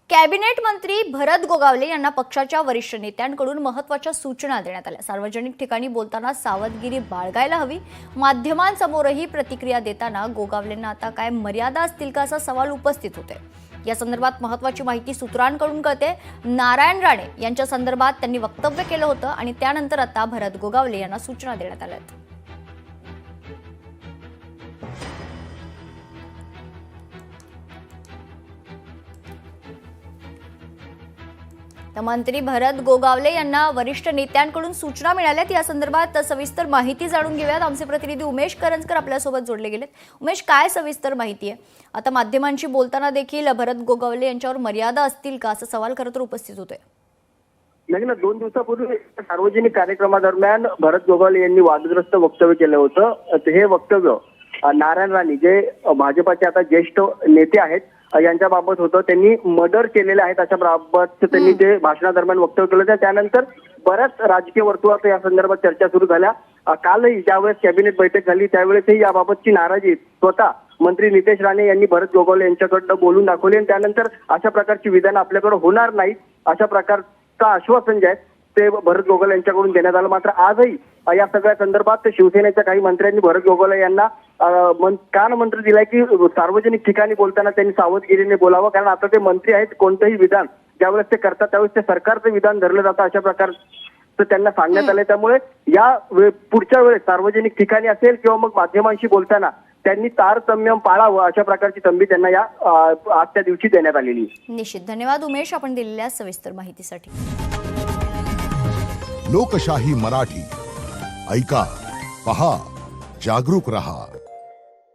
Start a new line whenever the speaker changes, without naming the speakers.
Cabinet मंत्री भरत गोगावले यांना पक्षाच्या वरिष्ठ नेत्यांकडून महत्त्वाच्या सूचना देण्यात आल्या। सार्वजनिक ठिकाणी बोलताना सावधगिरी बाळगायला हवी। माध्यमांसमोरही प्रतिक्रिया देताना गोगावलेंना आता काय मर्यादा असतील का असा सवाल उपस्थित होते। या संदर्भात महत्त्वाची माहिती सूत्रांकडून कळते। नारायण राणे यांच्या संदर्भात त्यांनी वक्तव्य केलं होतं आणि त्यानंतर आता भरत गोगावले यांना सूचना देण्यात आल्यात। तर मंत्री भरत गोगावले यांना वरिष्ठ नेत्यांकडून सूचना मिळाल्यात। या संदर्भात सविस्तर माहिती जाणून घेऊयात। आमचे प्रतिनिधी उमेश करंजकर आपल्यासोबत जोडले गेलेत। उमेश, काय सविस्तर माहिती आहे? आता माध्यमांशी बोलताना देखील भरत गोगावले यांच्यावर मर्यादा असतील का असा सवाल खरं तर उपस्थित होतोय।
नाही ना, 2 दिवसापूर्वी सार्वजनिक कार्यक्रमादरम्यान भरत गोगावले यांनी वादग्रस्त वक्तव्य केलं होतं। हे वक्तव्य नारायण राणे जे भाजपाचे आता ज्येष्ठ नेते आहेत यांच्याबाबत होतं। त्यांनी मर्डर केलेले आहेत अशा बाबत त्यांनी ते भाषणादरम्यान वक्तव्य केलं होतं। त्यानंतर बऱ्याच राजकीय वर्तुळात या संदर्भात चर्चा सुरू झाल्या। कालही ज्यावेळेस कॅबिनेट बैठक झाली त्यावेळेसही याबाबतची नाराजी स्वतः मंत्री नितेश राणे यांनी भरत गोगावले यांच्याकडनं बोलून दाखवली आणि त्यानंतर अशा प्रकारची विधान आपल्याकडे होणार नाही अशा प्रकारचं आश्वासन जे आहे ते भरत गोगावले यांच्याकडून देण्यात आलं। मात्र आजही या सगळ्या संदर्भात शिवसेनेच्या काही मंत्र्यांनी भरत गोगावले यांना कान मंत्र दिलाय की सार्वजनिक ठिकाणी बोलताना त्यांनी सावधगिरीने बोलावं, कारण आता ते मंत्री आहेत। कोणतंही विधान ज्यावेळेस ते करतात त्यावेळेस ते सरकारचं विधान धरलं जातं अशा प्रकारचं त्यांना सांगण्यात आलंय। त्यामुळे या पुढच्या वेळेस सार्वजनिक ठिकाणी असेल किंवा मग माध्यमांशी बोलताना त्यांनी तारतम्य पाळावं अशा प्रकारची तंबी त्यांना या आजच्या दिवशी देण्यात आलेली।
निश्चित धन्यवाद उमेश, आपण दिलेल्या सविस्तर माहितीसाठी।
लोकशाही मराठी ऐका, पहा, जागरूक रहा।